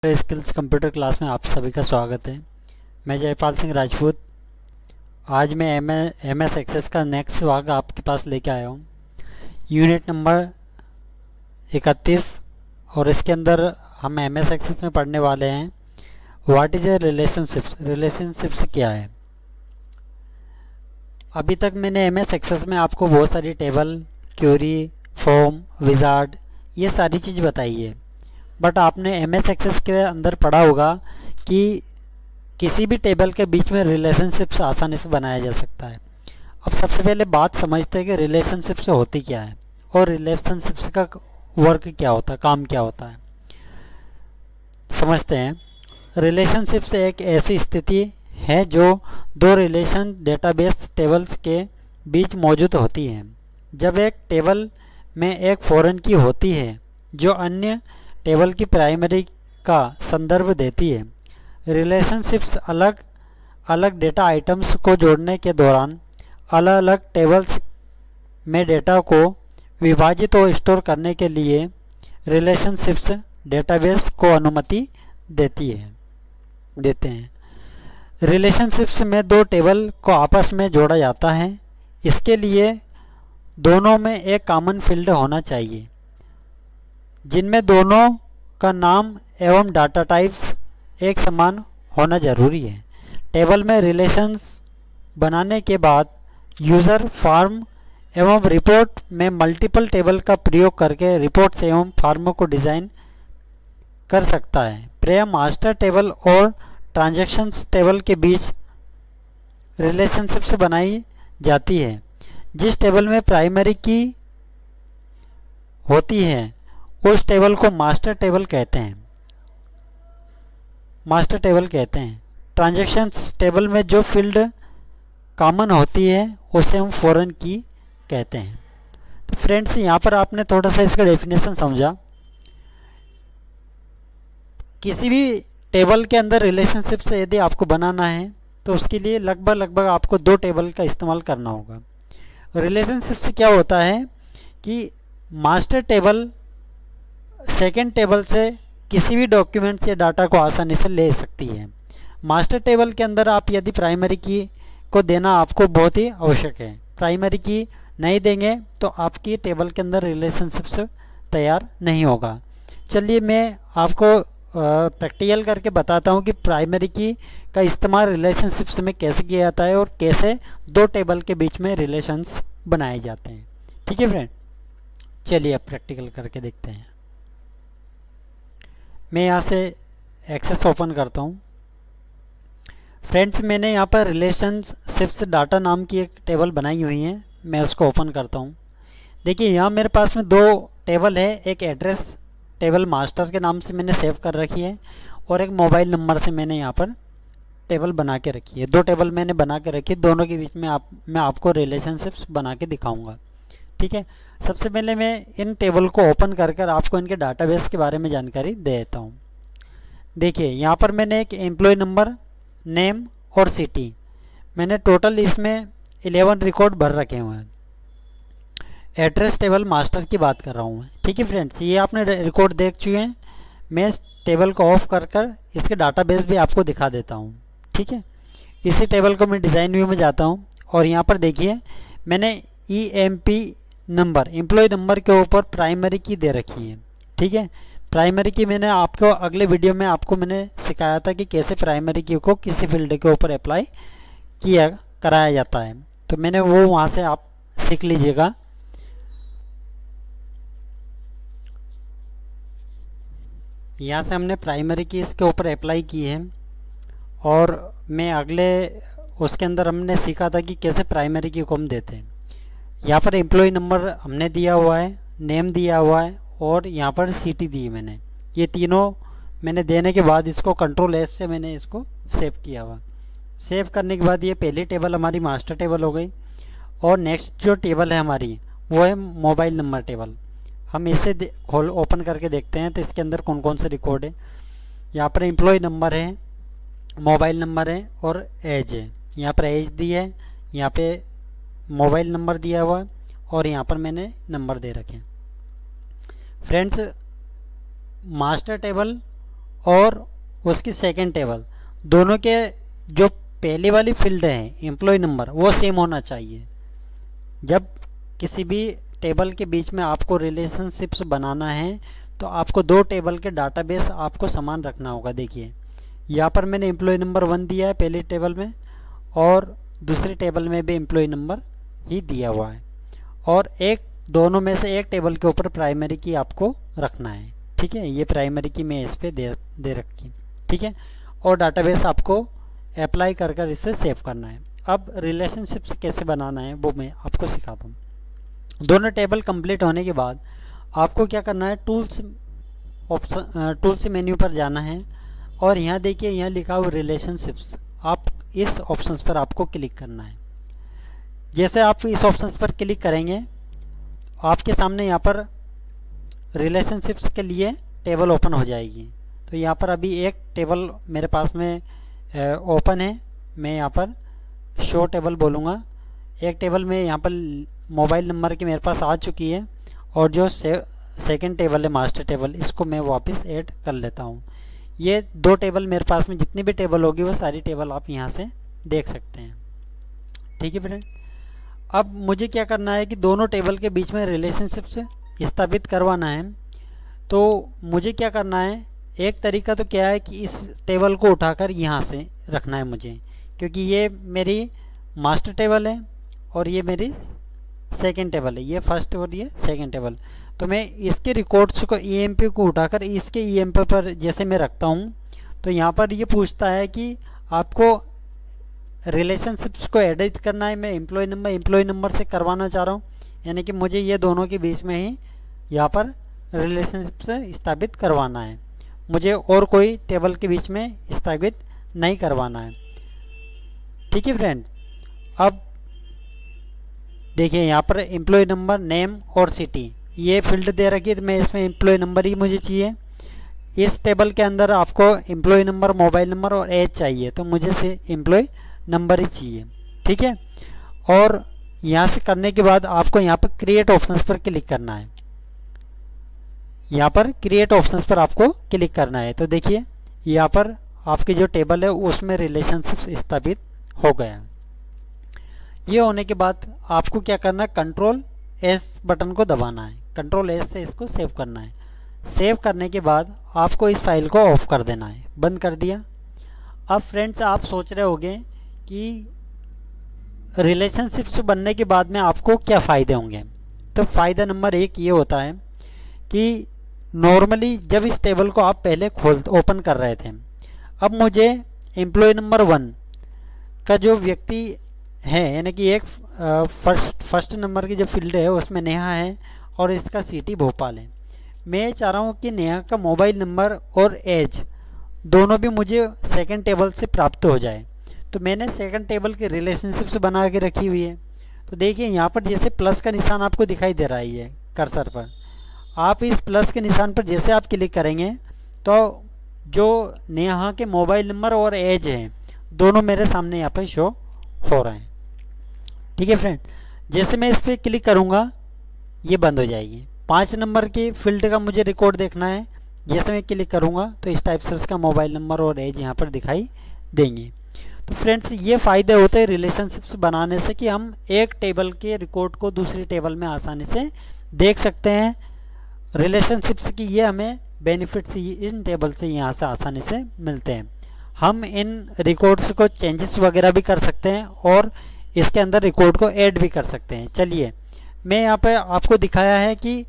Skills computer class में आप सभी का स्वागत है। मैं जयपाल सिंह राजपूत। आज मैं एम एस एक्सेस का नेक्स्ट भाग आपके पास लेके आया हूँ, यूनिट नंबर 31। और इसके अंदर हम एम एस एक्सेस में पढ़ने वाले हैं what is a relationships. Relationships क्या है। अभी तक मैंने एम एस एक्सेस में आपको बहुत सारी टेबल, क्वेरी, फॉर्म, विजार्ड, ये सारी चीज़ बताई है। बट आपने एम एस एक्सेस के अंदर पढ़ा होगा कि किसी भी टेबल के बीच में रिलेशनशिप्स आसानी से बनाया जा सकता है। अब सबसे पहले बात समझते हैं कि रिलेशनशिप्स होती क्या है और रिलेशनशिप्स का वर्क क्या होता है, काम क्या होता है। समझते हैं। रिलेशनशिप्स एक ऐसी स्थिति है जो दो रिलेशन डेटाबेस टेबल्स के बीच मौजूद होती है। जब एक टेबल में एक फॉरेन की होती है जो अन्य टेबल की प्राइमरी का संदर्भ देती है। रिलेशनशिप्स अलग अलग डेटा आइटम्स को जोड़ने के दौरान अलग अलग टेबल्स में डेटा को विभाजित और स्टोर करने के लिए रिलेशनशिप्स डेटाबेस को अनुमति देते हैं। रिलेशनशिप्स में दो टेबल को आपस में जोड़ा जाता है। इसके लिए दोनों में एक कॉमन फील्ड होना चाहिए जिनमें दोनों का नाम एवं डाटा टाइप्स एक समान होना जरूरी है। टेबल में रिलेशंस बनाने के बाद यूज़र फॉर्म एवं रिपोर्ट में मल्टीपल टेबल का प्रयोग करके रिपोर्ट्स एवं फॉर्म को डिज़ाइन कर सकता है। प्रायः मास्टर टेबल और ट्रांजैक्शंस टेबल के बीच रिलेशनशिप्स बनाई जाती है। जिस टेबल में प्राइमरी की होती है उस टेबल को मास्टर टेबल कहते हैं। ट्रांजैक्शंस टेबल में जो फील्ड कॉमन होती है उसे हम फॉरेन की कहते हैं। तो फ्रेंड्स, यहाँ पर आपने थोड़ा सा इसका डेफिनेशन समझा। किसी भी टेबल के अंदर रिलेशनशिप यदि आपको बनाना है तो उसके लिए लगभग आपको दो टेबल का इस्तेमाल करना होगा। रिलेशनशिप से क्या होता है कि मास्टर टेबल सेकेंड टेबल से किसी भी डॉक्यूमेंट या डाटा को आसानी से ले सकती है। मास्टर टेबल के अंदर आप यदि प्राइमरी की को देना आपको बहुत ही आवश्यक है। प्राइमरी की नहीं देंगे तो आपकी टेबल के अंदर रिलेशनशिप्स तैयार नहीं होगा। चलिए मैं आपको प्रैक्टिकल करके बताता हूँ कि प्राइमरी की का इस्तेमाल रिलेशनशिप्स में कैसे किया जाता है और कैसे दो टेबल के बीच में रिलेशंस बनाए जाते हैं। ठीक है फ्रेंड, चलिए अब प्रैक्टिकल करके देखते हैं। मैं यहाँ से एक्सेस ओपन करता हूँ। फ्रेंड्स, मैंने यहाँ पर रिलेशनशिप्स डाटा नाम की एक टेबल बनाई हुई है। मैं उसको ओपन करता हूँ। देखिए यहाँ मेरे पास में दो टेबल है। एक एड्रेस टेबल मास्टर के नाम से मैंने सेव कर रखी है और एक मोबाइल नंबर से मैंने यहाँ पर टेबल बना के रखी है। दो टेबल मैंने बना के रखी है। दोनों के बीच में मैं आपको रिलेशनशिप्स बना के दिखाऊंगा। ठीक है, सबसे पहले मैं इन टेबल को ओपन कर आपको इनके डाटाबेस के बारे में जानकारी दे देता हूँ। देखिए यहाँ पर मैंने एक एम्प्लॉय नंबर, नेम और सिटी, मैंने टोटल इसमें 11 रिकॉर्ड भर रखे हुए हैं। एड्रेस टेबल मास्टर की बात कर रहा हूँ मैं। ठीक है फ्रेंड्स, ये आपने रिकॉर्ड देख चुके हैं। मैं इस टेबल को ऑफ कर इसके डाटाबेस भी आपको दिखा देता हूँ। ठीक है, इसी टेबल को मैं डिज़ाइन व्यू में जाता हूँ और यहाँ पर देखिए मैंने EMP नंबर, एम्प्लॉय नंबर के ऊपर प्राइमरी की दे रखी है। ठीक है, प्राइमरी की मैंने आपको अगले वीडियो में आपको मैंने सिखाया था कि कैसे प्राइमरी की को किसी फील्ड के ऊपर अप्लाई कराया जाता है। तो मैंने वो वहाँ से आप सीख लीजिएगा। यहाँ से हमने प्राइमरी की इसके ऊपर अप्लाई की है और मैं अगले उसके अंदर हमने सीखा था कि कैसे प्राइमरी की को हम देते हैं। यहाँ पर एम्प्लॉय नंबर हमने दिया हुआ है, नेम दिया हुआ है और यहाँ पर सिटी दी है मैंने। ये तीनों मैंने देने के बाद इसको Ctrl+S से मैंने इसको सेव किया हुआ। सेव करने के बाद ये पहली टेबल हमारी मास्टर टेबल हो गई और नेक्स्ट जो टेबल है हमारी वो है मोबाइल नंबर टेबल। हम इसे ओपन करके देखते हैं तो इसके अंदर कौन कौन से रिकॉर्ड है। यहाँ पर एम्प्लॉय नंबर है, मोबाइल नंबर है और एज है। यहाँ पर एज दी है, यहाँ पे मोबाइल नंबर दिया हुआ है और यहाँ पर मैंने नंबर दे रखे हैं। फ्रेंड्स, मास्टर टेबल और उसकी सेकंड टेबल, दोनों के जो पहले वाली फील्ड है एम्प्लॉय नंबर वो सेम होना चाहिए। जब किसी भी टेबल के बीच में आपको रिलेशनशिप्स बनाना है तो आपको दो टेबल के डाटाबेस आपको समान रखना होगा। देखिए यहाँ पर मैंने एम्प्लॉय नंबर 1 दिया है पहली टेबल में, और दूसरी टेबल में भी एम्प्लॉय नंबर ही दिया हुआ है, और एक दोनों में से एक टेबल के ऊपर प्राइमरी की आपको रखना है। ठीक है, ये प्राइमरी की मैं इस पर दे रखी। ठीक है, और डाटाबेस आपको अप्लाई कर कर इसे सेव करना है। अब रिलेशनशिप्स कैसे बनाना है वो मैं आपको सिखाता हूँ। दोनों टेबल कंप्लीट होने के बाद आपको क्या करना है, टूल्स मेन्यू पर जाना है, और यहाँ देखिए यहाँ लिखा हुआ रिलेशनशिप्स, आप इस ऑप्शंस पर आपको क्लिक करना है। जैसे आप इस ऑप्शंस पर क्लिक करेंगे आपके सामने यहाँ पर रिलेशनशिप्स के लिए टेबल ओपन हो जाएगी। तो यहाँ पर अभी एक टेबल मेरे पास में ओपन है, मैं यहाँ पर शो टेबल बोलूँगा। एक टेबल में यहाँ पर मोबाइल नंबर की मेरे पास आ चुकी है, और जो सेकंड टेबल है मास्टर टेबल, इसको मैं वापस ऐड कर लेता हूँ। ये दो टेबल मेरे पास में जितनी भी टेबल होगी वो सारी टेबल आप यहाँ से देख सकते हैं। ठीक है फ्रेंड, अब मुझे क्या करना है कि दोनों टेबल के बीच में रिलेशनशिप्स स्थापित करवाना है। तो मुझे क्या करना है, एक तरीका तो क्या है कि इस टेबल को उठाकर यहाँ से रखना है मुझे, क्योंकि ये मेरी मास्टर टेबल है और ये मेरी सेकंड टेबल है, ये फर्स्ट और ये सेकंड टेबल। तो मैं इसके रिकॉर्ड्स को EMP को उठाकर इसके EMP पर जैसे मैं रखता हूँ तो यहाँ पर ये पूछता है कि आपको रिलेशनशिप्स को एडिट करना है। मैं एम्प्लॉय नंबर से करवाना चाह रहा हूँ, यानी कि मुझे ये दोनों के बीच में ही यहाँ पर रिलेशनशिप स्थापित करवाना है, मुझे और कोई टेबल के बीच में स्थापित नहीं करवाना है। ठीक है फ्रेंड, अब देखिए यहाँ पर एम्प्लॉय नंबर, नेम और सिटी ये फील्ड दे रखी है, तो मैं इसमें एम्प्लॉय नंबर ही मुझे चाहिए। इस टेबल के अंदर आपको एम्प्लॉय नंबर, मोबाइल नंबर और एज चाहिए, तो मुझे से एम्प्लॉय नंबर ही चाहिए। ठीक है, और यहाँ से करने के बाद आपको यहाँ पर क्रिएट ऑप्शंस पर क्लिक करना है। यहाँ पर क्रिएट ऑप्शंस पर आपको क्लिक करना है। तो देखिए यहाँ पर आपकी जो टेबल है उसमें रिलेशनशिप स्थापित हो गया। ये होने के बाद आपको क्या करना है, Ctrl+S बटन को दबाना है, Ctrl+S से इसको सेव करना है। सेव करने के बाद आपको इस फाइल को ऑफ कर देना है, बंद कर दिया। अब फ्रेंड्स आप सोच रहे होंगे कि रिलेशनशिप्स बनने के बाद में आपको क्या फ़ायदे होंगे। तो फ़ायदा नंबर 1 ये होता है कि नॉर्मली जब इस टेबल को आप पहले ओपन कर रहे थे, अब मुझे एम्प्लॉय नंबर 1 का जो व्यक्ति है, यानी कि एक फर्स्ट नंबर की जो फील्ड है उसमें नेहा है और इसका सिटी भोपाल है। मैं चाह रहा हूँ कि नेहा का मोबाइल नंबर और एज दोनों भी मुझे सेकंड टेबल से प्राप्त हो जाए। तो मैंने सेकंड टेबल की रिलेशनशिप्स बना के रखी हुई है। तो देखिए यहाँ पर जैसे प्लस का निशान आपको दिखाई दे रहा है कर्सर पर, आप इस प्लस के निशान पर जैसे आप क्लिक करेंगे तो जो नेहा के मोबाइल नंबर और एज है दोनों मेरे सामने यहाँ पर शो हो रहे हैं। ठीक है फ्रेंड, जैसे मैं इस पर क्लिक करूँगा ये बंद हो जाएगी। 5 नंबर की फील्ड का मुझे रिकॉर्ड देखना है, जैसे मैं क्लिक करूँगा तो इस टाइप से उसका मोबाइल नंबर और एज यहाँ पर दिखाई देंगे। तो फ्रेंड्स ये फ़ायदे होते हैं रिलेशनशिप्स बनाने से कि हम एक टेबल के रिकॉर्ड को दूसरी टेबल में आसानी से देख सकते हैं। रिलेशनशिप्स की ये हमें बेनिफिट्स इन टेबल से यहाँ से आसानी से मिलते हैं। हम इन रिकॉर्ड्स को चेंजेस वगैरह भी कर सकते हैं और इसके अंदर रिकॉर्ड को ऐड भी कर सकते हैं। चलिए मैं यहाँ पे आपको दिखाया है कि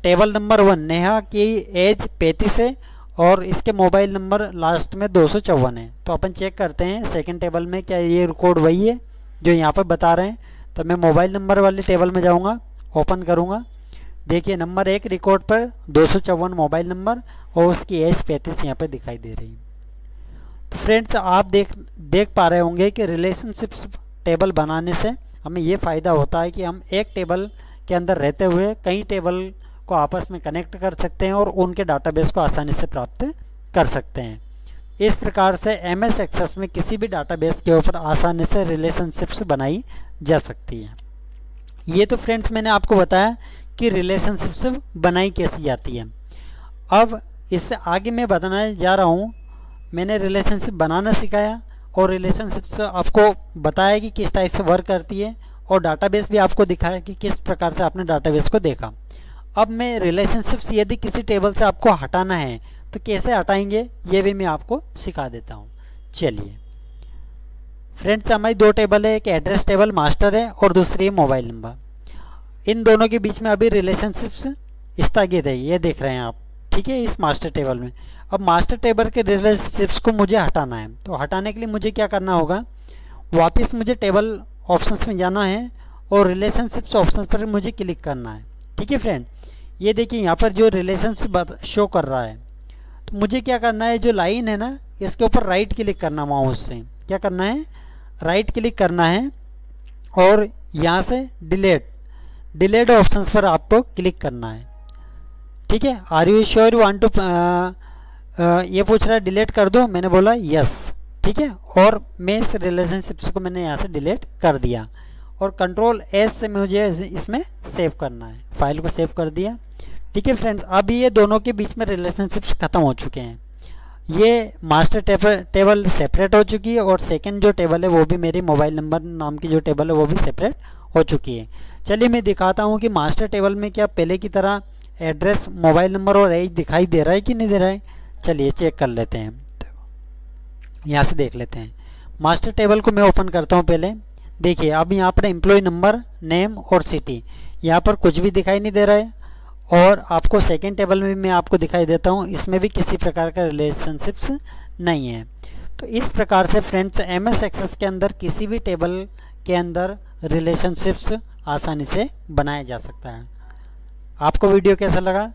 टेबल नंबर 1 नेहा की एज 35 है और इसके मोबाइल नंबर लास्ट में 254 है। तो अपन चेक करते हैं सेकंड टेबल में क्या ये रिकॉर्ड वही है जो यहाँ पर बता रहे हैं। तो मैं मोबाइल नंबर वाली टेबल में जाऊँगा, ओपन करूँगा। देखिए नंबर 1 रिकॉर्ड पर 254 मोबाइल नंबर और उसकी एज 35 यहाँ पर दिखाई दे रही है। तो फ्रेंड्स आप देख पा रहे होंगे कि रिलेशनशिप्स टेबल बनाने से हमें ये फ़ायदा होता है कि हम एक टेबल के अंदर रहते हुए कई टेबल को आपस में कनेक्ट कर सकते हैं और उनके डाटाबेस को आसानी से प्राप्त कर सकते हैं। इस प्रकार से MS एक्सेस में किसी भी डाटाबेस के ऊपर आसानी से रिलेशनशिप्स बनाई जा सकती है। ये तो फ्रेंड्स मैंने आपको बताया कि रिलेशनशिप्स बनाई कैसी जाती है। अब इससे आगे मैं बताने जा रहा हूँ, मैंने रिलेशनशिप बनाना सिखाया और रिलेशनशिप से आपको बताया कि किस टाइप से वर्क करती है, और डाटाबेस भी आपको दिखाया कि किस प्रकार से आपने डाटाबेस को देखा। अब मैं रिलेशनशिप्स यदि किसी टेबल से आपको हटाना है तो कैसे हटाएंगे ये भी मैं आपको सिखा देता हूँ। चलिए फ्रेंड्स, हमारी दो टेबल है, एक एड्रेस टेबल मास्टर है और दूसरी है मोबाइल नंबर। इन दोनों के बीच में अभी रिलेशनशिप्स स्थगित है, ये देख रहे हैं आप, ठीक है, इस मास्टर टेबल में। अब मास्टर टेबल के रिलेशनशिप्स को मुझे हटाना है, तो हटाने के लिए मुझे क्या करना होगा, वापस मुझे टेबल ऑप्शंस में जाना है और रिलेशनशिप्स ऑप्शंस पर मुझे क्लिक करना है। ठीक है फ्रेंड, ये देखिए यहाँ पर जो रिलेशनशिप शो कर रहा है, तो मुझे क्या करना है, जो लाइन है ना इसके ऊपर राइट क्लिक करना, माउस से क्या करना है, राइट क्लिक करना है और यहाँ से डिलीट ऑप्शंस पर आपको क्लिक करना है। ठीक है, are you sure you want to, ये पूछ रहा है डिलीट कर दो, मैंने बोला यस। ठीक है, और मैं इस रिलेशनशिप्स को मैंने यहाँ से डिलीट कर दिया और कंट्रोल एस से मुझे इसमें सेव करना है, फाइल को सेव कर दिया। ठीक है फ्रेंड्स, अभी ये दोनों के बीच में रिलेशनशिप्स खत्म हो चुके हैं। ये मास्टर टेबल सेपरेट हो चुकी है और सेकंड जो टेबल है वो भी मेरी मोबाइल नंबर नाम की जो टेबल है वो भी सेपरेट हो चुकी है। चलिए मैं दिखाता हूँ कि मास्टर टेबल में क्या पहले की तरह एड्रेस, मोबाइल नंबर और एज दिखाई दे रहा है कि नहीं दे रहा है। चलिए चेक कर लेते हैं, यहाँ से देख लेते हैं। मास्टर टेबल को मैं ओपन करता हूँ पहले। देखिए अब यहाँ पर एम्प्लॉय नंबर, नेम और सिटी, यहाँ पर कुछ भी दिखाई नहीं दे रहा है। और आपको सेकेंड टेबल में मैं आपको दिखाई देता हूँ, इसमें भी किसी प्रकार का रिलेशनशिप्स नहीं है। तो इस प्रकार से फ्रेंड्स एमएस एक्सेस के अंदर किसी भी टेबल के अंदर रिलेशनशिप्स आसानी से बनाया जा सकता है। आपको वीडियो कैसा लगा?